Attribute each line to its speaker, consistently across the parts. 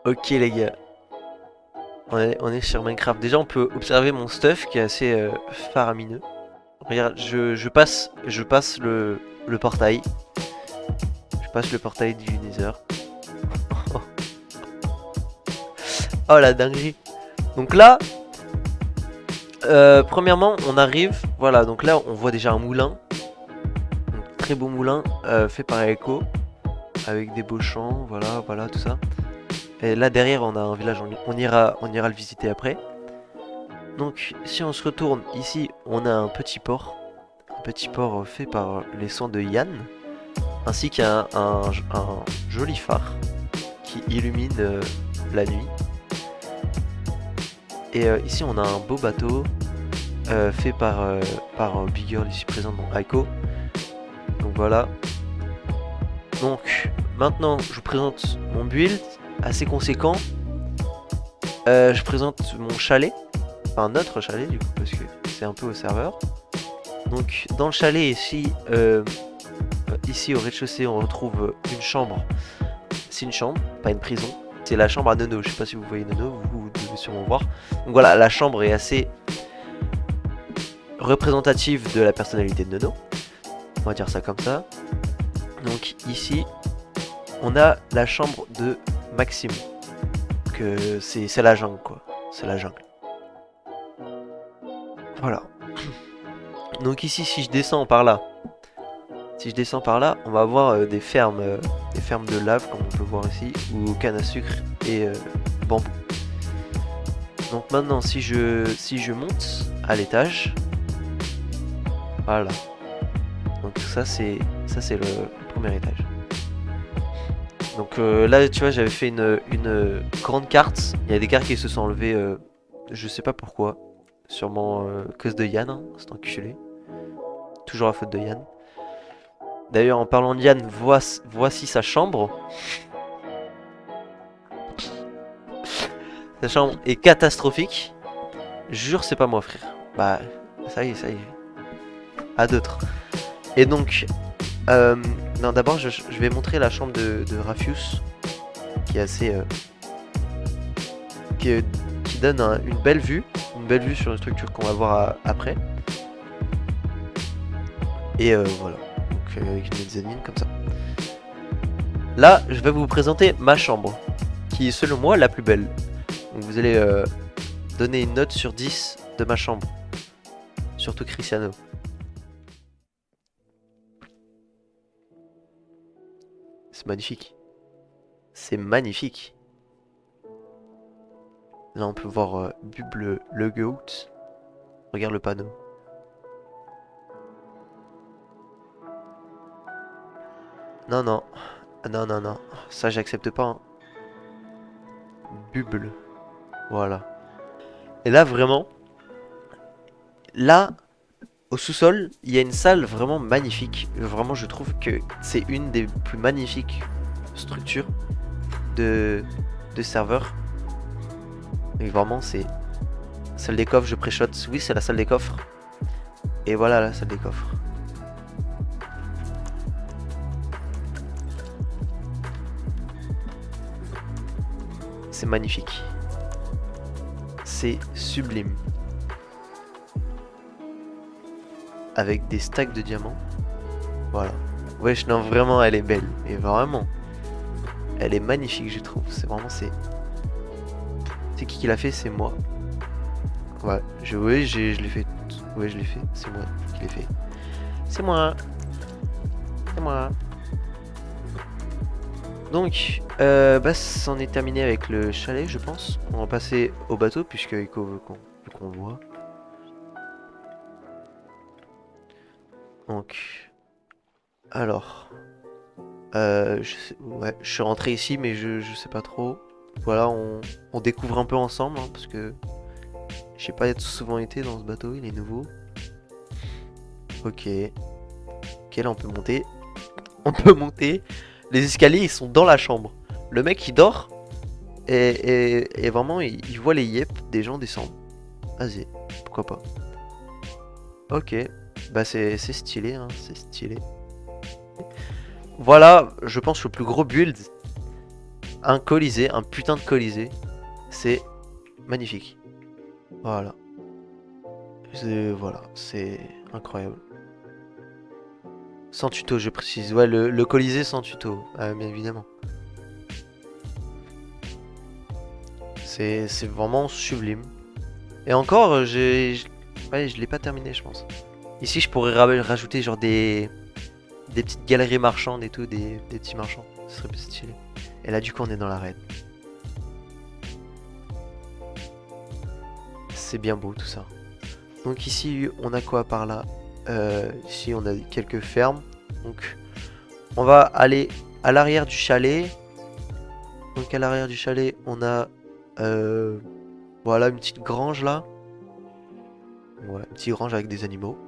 Speaker 1: Ok les gars, on est sur Minecraft. Déjà on peut observer mon stuff qui est assez faramineux. Regarde, je passe le portail. Je passe le portail du Nether. Oh la dinguerie. Donc là, premièrement on arrive, voilà, donc là on voit déjà un moulin. Donc, très beau moulin fait par Echo. Avec des beaux champs, voilà, voilà, tout ça. Et là derrière on a un village, on ira le visiter après. Donc si on se retourne ici, on a un petit port. Un petit port fait par les soins de Yann. Ainsi qu'un joli phare qui illumine la nuit. Et ici on a un beau bateau fait par Big Girl ici présente, donc Aiko. Donc voilà. Donc maintenant je vous présente mon build assez conséquent. Je présente mon chalet. Enfin notre chalet du coup parce que c'est un peu au serveur. Donc dans le chalet ici au rez-de-chaussée on retrouve une chambre. C'est une chambre, pas une prison. C'est la chambre à Nono, je sais pas si vous voyez Nono, vous devez sûrement voir. Donc voilà, la chambre est assez représentative de la personnalité de Nono. On va dire ça comme ça. Donc ici, on a la chambre de Maxime. Que c'est la jungle quoi. C'est la jungle. Voilà. Donc ici, si je descends par là, on va avoir des fermes de lave, comme on peut voir ici, ou canne à sucre et bambou. Donc maintenant, si je monte à l'étage, voilà. Donc ça c'est le premier étage. Donc là, tu vois, j'avais fait une grande carte. Il y a des cartes qui se sont enlevées, je sais pas pourquoi. Sûrement cause de Yann, hein, c'est enculé. Toujours la faute de Yann. D'ailleurs, en parlant de Yann, voici sa chambre. Sa chambre est catastrophique. Jure, c'est pas moi, frère. Bah, ça y est, ça y est. À d'autres. Et donc, non, d'abord, je vais montrer la chambre de Rafius, qui est assez, qui donne une belle vue sur une structure qu'on va voir après. Et voilà. Donc, avec une mezzanine comme ça. Là, je vais vous présenter ma chambre, qui est selon moi la plus belle. Donc vous allez donner une note sur 10 de ma chambre. Surtout Cristiano. C'est magnifique. C'est magnifique. Là on peut voir Buble le goat. Regarde le panneau. Non, non. Non, non, non. Ça j'accepte pas. Hein. Buble. Voilà. Et là vraiment. Là, au sous-sol, il y a une salle vraiment magnifique. Vraiment, je trouve que c'est une des plus magnifiques structures de serveur. Et vraiment, c'est salle des coffres, je pré-shot. Oui, c'est la salle des coffres. Et voilà la salle des coffres. C'est magnifique. C'est sublime. Avec des stacks de diamants. Voilà. Wesh, non, vraiment, elle est belle. Et vraiment, elle est magnifique, je trouve. C'est vraiment, c'est qui l'a fait? C'est moi. Ouais, oui, je l'ai fait. Ouais, je l'ai fait. C'est moi qui l'ai fait. C'est moi. C'est moi. Donc, bah, c'en est terminé avec le chalet, je pense. On va passer au bateau, puisque Echo veut qu'on voit. Donc, alors, ouais, je suis rentré ici, mais je sais pas trop. Voilà, on découvre un peu ensemble, hein, parce que j'ai pas souvent été dans ce bateau, il est nouveau. Ok. Ok, là on peut monter. On peut monter. Les escaliers, ils sont dans la chambre. Le mec, il dort. Et vraiment, il voit les yep des gens descendre. Vas-y, pourquoi pas. Ok. Bah c'est stylé, hein, c'est stylé. Voilà, je pense le plus gros build. un colisée, un putain de colisée. C'est magnifique. Voilà. Voilà, c'est incroyable. Sans tuto, je précise. Ouais, le colisée sans tuto, bien évidemment. C'est vraiment sublime. Et encore, ouais, je l'ai pas terminé, je pense. Ici, je pourrais rajouter genre des petites galeries marchandes et tout, des petits marchands. Ce serait plus stylé. Et là, du coup, on est dans l'arène. C'est bien beau tout ça. Donc ici, on a quoi par là? Ici, on a quelques fermes. Donc, on va aller à l'arrière du chalet. Donc à l'arrière du chalet, on a voilà une petite grange là. Ouais, une petite grange avec des animaux.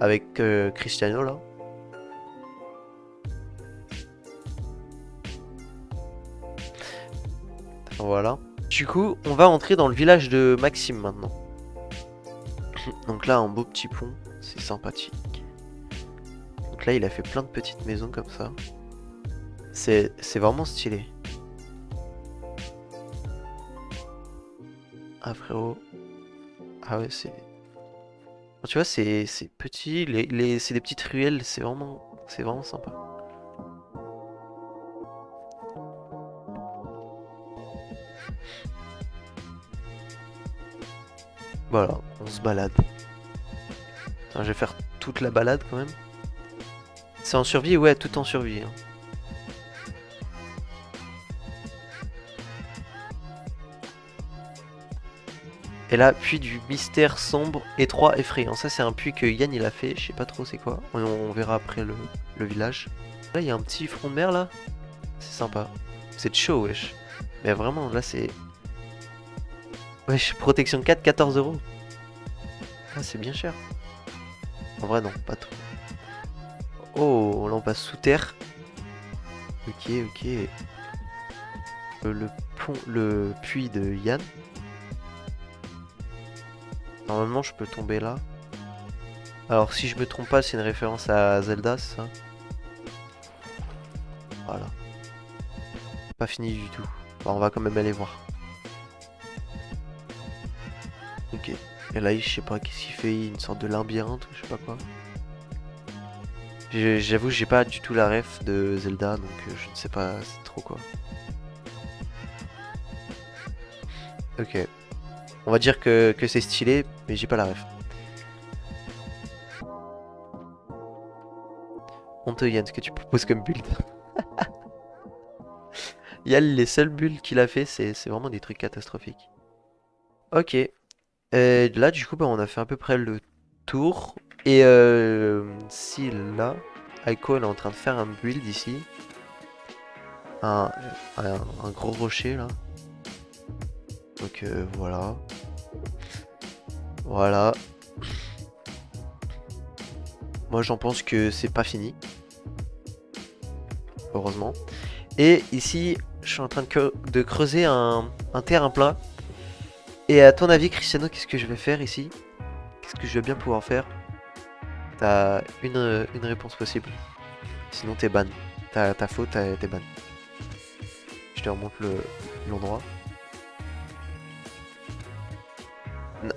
Speaker 1: Avec Cristiano là. Voilà. Du coup, on va entrer dans le village de Maxime maintenant. Donc là, un beau petit pont, c'est sympathique. Donc là, il a fait plein de petites maisons comme ça. C'est vraiment stylé. Ah frérot. Ah ouais, c'est... Tu vois, c'est petit, c'est des petites ruelles, c'est vraiment sympa. Voilà, on se balade. Attends, je vais faire toute la balade quand même. C'est en survie? Ouais, tout en survie. Hein. Et là, puits du mystère sombre, étroit, effrayant. Ça, c'est un puits que Yann il a fait. Je sais pas trop c'est quoi. On verra après le village. Là, il y a un petit front de mer là. C'est sympa. C'est chaud, wesh. Mais vraiment, là, c'est. Wesh, protection 4, 14 euros. Ah, c'est bien cher. En vrai, non, pas trop. Oh, là, on passe sous terre. Ok, ok. Le puits de Yann. Normalement, je peux tomber là. Alors, si je me trompe pas, c'est une référence à Zelda, c'est ça? Voilà. Pas fini du tout. Bon, on va quand même aller voir. Ok. Et là, je sais pas qu'est-ce qu'il fait, une sorte de labyrinthe ou je sais pas quoi. J'avoue, j'ai pas du tout la ref de Zelda, donc je ne sais pas trop quoi. Ok. On va dire que c'est stylé, mais j'ai pas la ref. Honteux Yann, ce que tu proposes comme build. Yann, les seules builds qu'il a fait, c'est vraiment des trucs catastrophiques. Ok. Et là, du coup, bah, on a fait à peu près le tour. Et si là, Aiko elle est en train de faire un build ici. Un, un gros rocher là. Donc voilà. Voilà. Moi j'en pense que c'est pas fini. Heureusement. Et ici, je suis en train de creuser un terrain plat. Et à ton avis, Cristiano, qu'est-ce que je vais faire ici? Qu'est-ce que je vais bien pouvoir faire? T'as une réponse possible. Sinon t'es ban. T'as faux, t'es ban. Je te remonte l'endroit.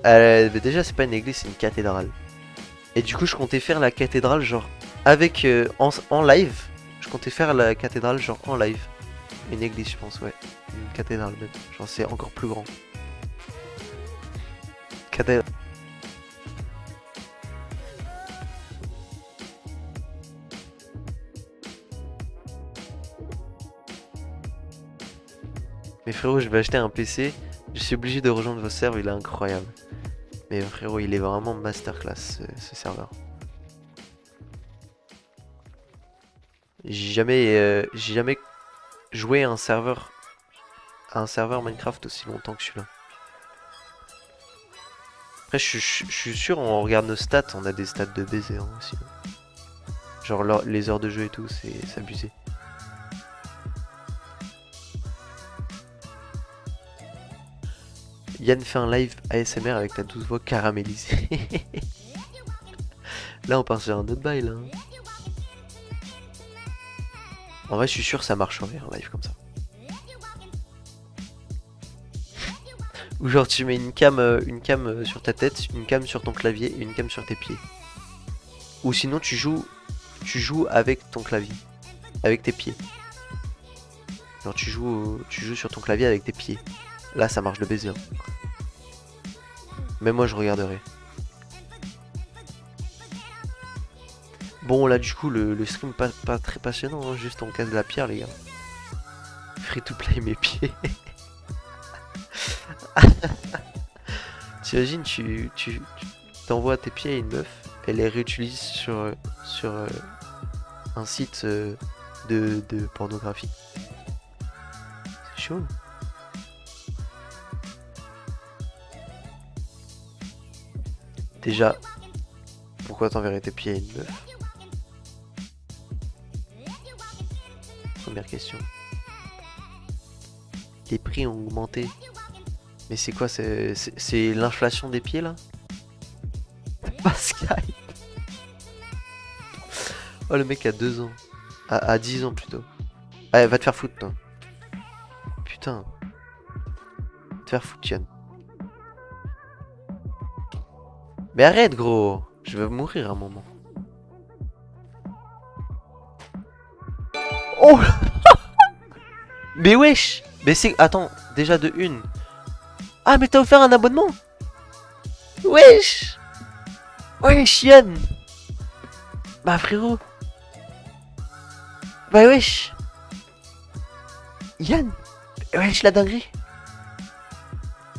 Speaker 1: Déjà c'est pas une église, c'est une cathédrale. Et du coup je comptais faire la cathédrale genre avec en live. Je comptais faire la cathédrale genre en live. Une église je pense, ouais. Une cathédrale même. Genre c'est encore plus grand. Cathédrale. Mais frérot, je vais acheter un PC. Je suis obligé de rejoindre vos serveurs, il est incroyable. Mais frérot, il est vraiment masterclass ce serveur. J'ai jamais joué à un serveur Minecraft aussi longtemps que celui-là. Après, je suis sûr, on regarde nos stats, on a des stats de baiser hein, aussi. Genre les heures de jeu et tout, c'est abusé. Yann fait un live ASMR avec ta douce voix caramélisée. Là, on part sur un autre bail là. Hein. En vrai, je suis sûr que ça marcherait un live comme ça. Ou genre tu mets une cam sur ta tête, une cam sur ton clavier et une cam sur tes pieds. Ou sinon tu joues avec ton clavier, avec tes pieds. Genre tu joues sur ton clavier avec tes pieds. Là ça marche de baiser. Hein. Même moi je regarderai. Bon là du coup le stream pas très passionnant, hein, juste on casse de la pierre les gars. Free to play mes pieds. T'imagines tu t'envoies tes pieds à une meuf, elle les réutilise sur un site de pornographie. C'est chaud. Déjà, pourquoi t'enverrais tes pieds à une meuf? Première question. Les prix ont augmenté. Mais c'est quoi? C'est l'inflation des pieds là? Pas Skype. Oh le mec a 2 ans. À 10 ans plutôt. Allez, va te faire foutre toi. Putain. Va te faire foutre Yann. Mais arrête gros. Je vais mourir à un moment. Oh. Mais wesh. Mais c'est... Attends. Déjà de une. Ah mais t'as offert un abonnement. Wesh. Wesh Yann. Bah frérot. Bah wesh. Yann. Wesh la dinguerie.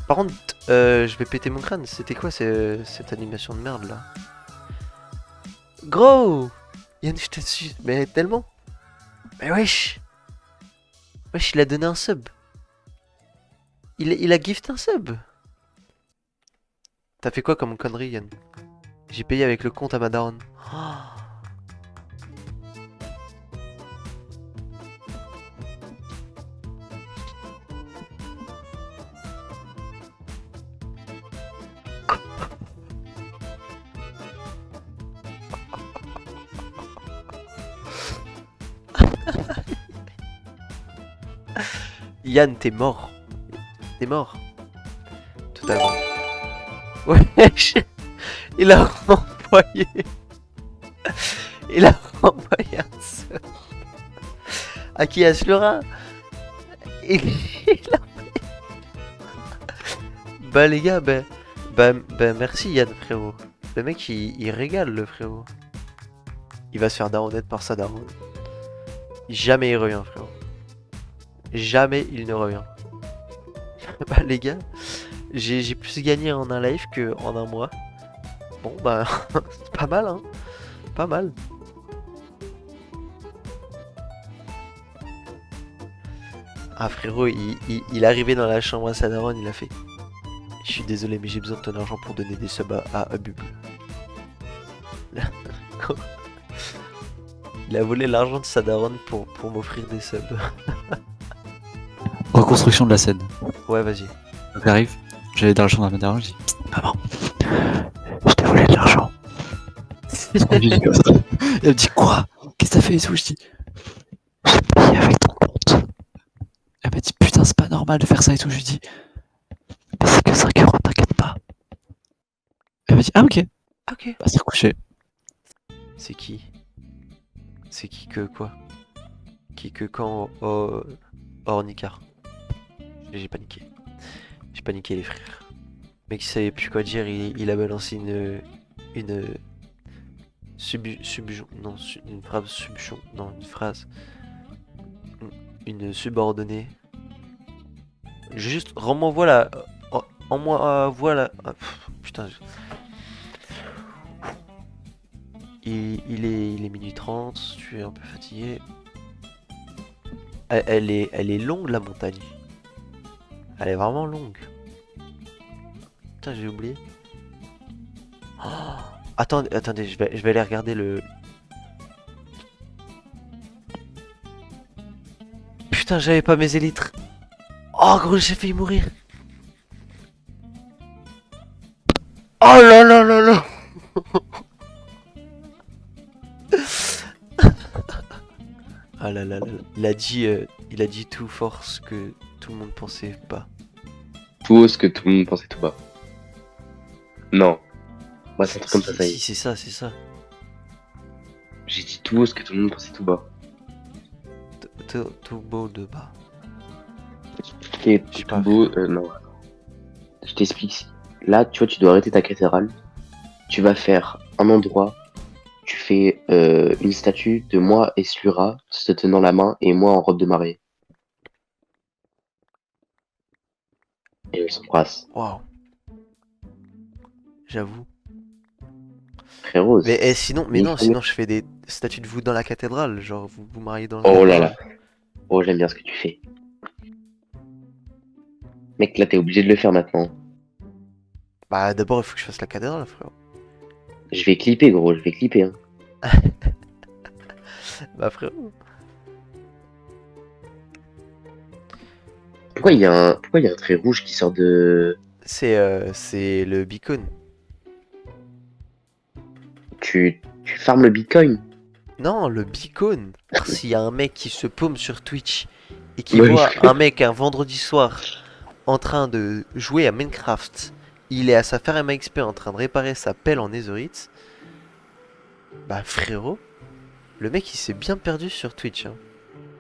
Speaker 1: Par contre, je vais péter mon crâne. C'était quoi cette animation de merde là? Gros. Yann je te suis. Mais tellement. Mais wesh. Wesh il a donné un sub. Il a gift un sub. T'as fait quoi comme connerie Yann? J'ai payé avec le compte à ma daronne. Oh. Yann, t'es mort. T'es mort. Totalement. Wesh. Il a renvoyé. Il a renvoyé un sub. À qui? À Slura. Il a... Bah les gars, bah merci Yann frérot. Le mec il régale le frérot. Il va se faire daronnette par sa daronne. Jamais il revient frérot. Jamais il ne revient. Bah les gars, j'ai plus gagné en un live que en un mois. Bon bah c'est pas mal hein. Pas mal. Ah frérot, il est arrivé dans la chambre à sa daronne, il a fait. Je suis désolé mais j'ai besoin de ton argent pour donner des subs à Bubble. Il a volé l'argent de sa daronne pour m'offrir des subs.
Speaker 2: Reconstruction de la scène.
Speaker 1: Ouais vas-y.
Speaker 2: Donc j'arrive, j'avais de l'argent dans ma daronne, je dis maman, je t'ai volé de l'argent. Elle me dit quoi? Qu'est-ce que t'as fait et tout? Je dis j'ai payé avec ton compte. Elle m'a dit putain c'est pas normal de faire ça et tout. Je lui dis mais c'est que 5 euros, t'inquiète pas. Elle m'a dit ah ok.
Speaker 1: Ok.
Speaker 2: Bah c'est recouché.
Speaker 1: C'est qui? C'est qui que quoi? Qui que quand hors Nicard? J'ai paniqué. J'ai paniqué les frères. Le mec il savait plus quoi dire, il a balancé une non, une phrase subjon, non, une phrase, une subordonnée. Juste, rends-moi voilà, en moi, voilà. Ah, putain. Il est minuit 30, tu es un peu fatigué. Elle est longue la montagne. Elle est vraiment longue. Putain, j'ai oublié. Oh, attendez, je vais aller regarder le... Putain, j'avais pas mes élytres. Oh gros, j'ai failli mourir. Oh là là là là. Ah là là là là. Il a dit tout fort ce que tout le monde pensait pas.
Speaker 3: tout haut ce que tout le monde pensait tout bas. Non. Moi, c'est un truc comme ça, ça y
Speaker 1: Si,
Speaker 3: est.
Speaker 1: c'est ça, c'est ça.
Speaker 3: J'ai dit tout haut ce que tout le monde pensait tout bas.
Speaker 1: Tout beau de bas.
Speaker 3: Ok,
Speaker 1: J'ai
Speaker 3: tout
Speaker 1: pas
Speaker 3: beau, non. Je t'explique. Là, tu vois, tu dois arrêter ta cathédrale. Tu vas faire un endroit. Tu fais une statue de moi et Slura se tenant la main et moi en robe de mariée. Et on s'embrasse.
Speaker 1: Waouh. J'avoue.
Speaker 3: Frérot,
Speaker 1: Mais
Speaker 3: c'est
Speaker 1: sinon, mais
Speaker 3: mille
Speaker 1: non,
Speaker 3: fois mieux.
Speaker 1: sinon je fais des statues de vous dans la cathédrale, genre vous vous mariez dans la
Speaker 3: Oh là là.
Speaker 1: cathédrale.
Speaker 3: Oh, j'aime bien ce que tu fais. Mec, là, t'es obligé de le faire maintenant.
Speaker 1: Bah d'abord il faut que je fasse la cathédrale, frère.
Speaker 3: Je vais clipper, gros, je vais clipper. Hein.
Speaker 1: Bah frérot.
Speaker 3: Pourquoi il y a un trait rouge qui sort de...
Speaker 1: C'est le beacon.
Speaker 3: Tu farmes le bitcoin?
Speaker 1: Non, le beacon. S'il y a un mec qui se paume sur Twitch et qui
Speaker 3: Ouais.
Speaker 1: voit un mec un vendredi soir en train de jouer à Minecraft, il est à sa ferme à XP en train de réparer sa pelle en netherite. Bah frérot, le mec il s'est bien perdu sur Twitch. Hein.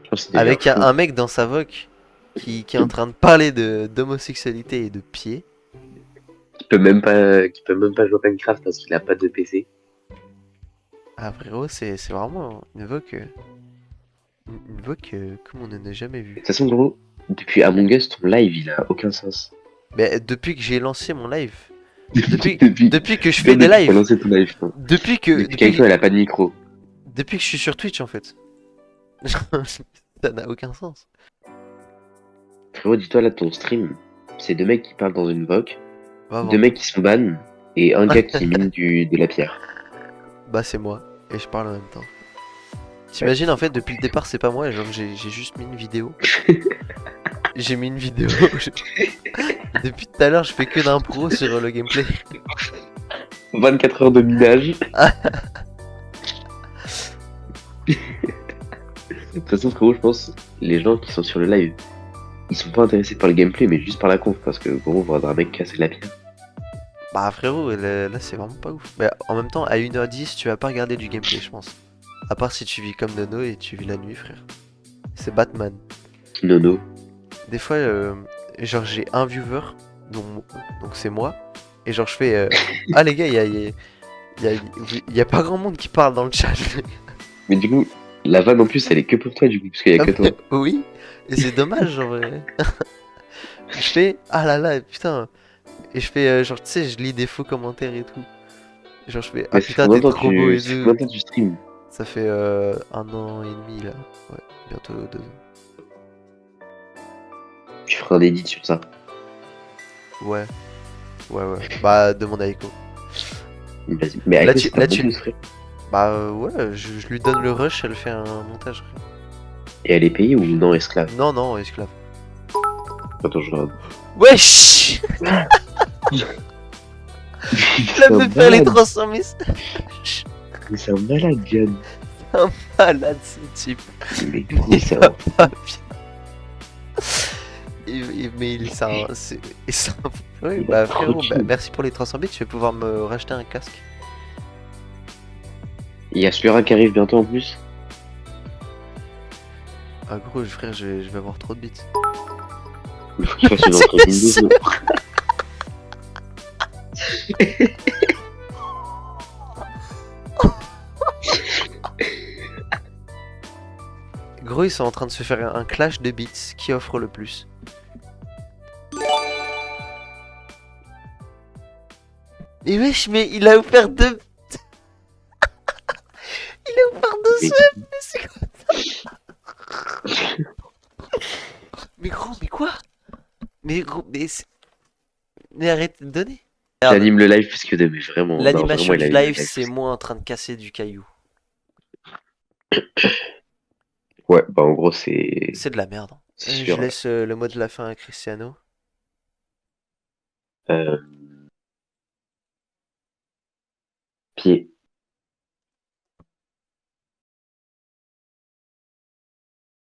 Speaker 3: Je pense que c'est devient
Speaker 1: Avec
Speaker 3: fou.
Speaker 1: un mec dans sa voc qui est en train de parler d'homosexualité et de pied.
Speaker 3: Qui peut même pas jouer à Minecraft parce qu'il a pas de PC.
Speaker 1: Ah frérot, c'est vraiment une voc, une voc comme on n'en a jamais
Speaker 3: De
Speaker 1: vu.
Speaker 3: toute façon, gros, depuis Among Us, ton live, il a aucun sens.
Speaker 1: Mais depuis que j'ai lancé mon live, depuis,
Speaker 3: depuis,
Speaker 1: depuis que je
Speaker 3: c'est
Speaker 1: fais des
Speaker 3: depuis que t'as
Speaker 1: lives,
Speaker 3: lancé ton live. Hein.
Speaker 1: depuis que,
Speaker 3: Depuis qu'Aiko, elle a pas de micro.
Speaker 1: depuis que je suis sur Twitch en fait. Ça n'a aucun sens.
Speaker 3: Frérot, dis-toi là, ton stream, c'est deux mecs qui parlent dans une voc,
Speaker 1: Va
Speaker 3: deux
Speaker 1: voir.
Speaker 3: mecs qui sont ban, et un gars qui mine de la pierre.
Speaker 1: Bah c'est moi, et je parle en même temps. T'imagines en fait depuis le départ c'est pas moi, genre j'ai juste mis une vidéo. J'ai mis une vidéo. Depuis tout à l'heure je fais que d'impro sur le gameplay.
Speaker 3: 24 heures de minage. De toute façon, frérot, je pense, les gens qui sont sur le live, ils sont pas intéressés par le gameplay, mais juste par la conf, parce que gros, voir un mec casser la pierre.
Speaker 1: Bah frérot, là c'est vraiment pas ouf. Mais en même temps à 1h10 tu vas pas regarder du gameplay je pense. À part si tu vis comme Nono et tu vis la nuit frère. C'est Batman.
Speaker 3: Nono.
Speaker 1: Des fois genre j'ai un viewer, donc c'est moi. Et genre je fais ah les gars y a pas grand monde qui parle dans le chat.
Speaker 3: Mais du coup, la vanne en plus, elle est que pour toi, du coup, parce qu'il y a que toi.
Speaker 1: Oui, et c'est dommage en vrai. Je fais ah là là putain. Et je fais genre tu sais je lis des faux commentaires et tout. Et genre je fais ah
Speaker 3: Mais
Speaker 1: putain t'es trop beau et
Speaker 3: ça fait
Speaker 1: tout.
Speaker 3: combien de temps tu stream?
Speaker 1: Ça fait 1 an et demi là. Ouais, bientôt 2 ans.
Speaker 3: Tu feras un edit sur ça.
Speaker 1: Ouais. Ouais. Bah demande à Echo.
Speaker 3: Vas-y. Mais
Speaker 1: Là,
Speaker 3: avec
Speaker 1: tu-
Speaker 3: c'est pas
Speaker 1: là,
Speaker 3: bon
Speaker 1: tu-
Speaker 3: de frère.
Speaker 1: Bah ouais, je lui donne le rush, elle fait un montage. Frère.
Speaker 3: Et elle est payée ou non esclave?
Speaker 1: Non, esclave.
Speaker 3: Attends, je regarde.
Speaker 1: Wesh.
Speaker 3: C'est
Speaker 1: La
Speaker 3: un
Speaker 1: me faire les
Speaker 3: malade.
Speaker 1: 300 messages.
Speaker 3: Mais c'est un malade, Diane.
Speaker 1: Malade ce type.
Speaker 3: Mais gros, c'est
Speaker 1: va
Speaker 3: un...
Speaker 1: pas bien. Mais il c'est un... Oui,
Speaker 3: Il
Speaker 1: bah
Speaker 3: a trop
Speaker 1: frérot,
Speaker 3: de
Speaker 1: bah,
Speaker 3: thunes.
Speaker 1: merci pour les 300 bits, tu vas pouvoir me racheter un casque.
Speaker 3: Il y a Slura qui arrive bientôt en plus.
Speaker 1: Ah gros, frère, je vais avoir trop de bits.
Speaker 3: Il faut qu'il fasse une entrée
Speaker 1: C'est
Speaker 3: Windows.
Speaker 1: Gros, ils sont en train de se faire un clash de bits qui offre le plus. Mais wesh, mais il a offert deux. Il a offert deux
Speaker 3: Mais-
Speaker 1: subs, mais c'est quoi ça? Mais gros, mais quoi? Mais gros, mais arrête de donner. Merde.
Speaker 3: J'anime le live parce que mais vraiment. non,
Speaker 1: L'animation
Speaker 3: vraiment, il
Speaker 1: du
Speaker 3: anime le
Speaker 1: live, c'est
Speaker 3: parce
Speaker 1: moi en train de casser du caillou.
Speaker 3: que- Ouais, bah en gros, c'est.
Speaker 1: C'est de la merde. Hein.
Speaker 3: C'est
Speaker 1: Je
Speaker 3: sûr.
Speaker 1: laisse le mot de la fin à Cristiano.
Speaker 3: Euh... Pied.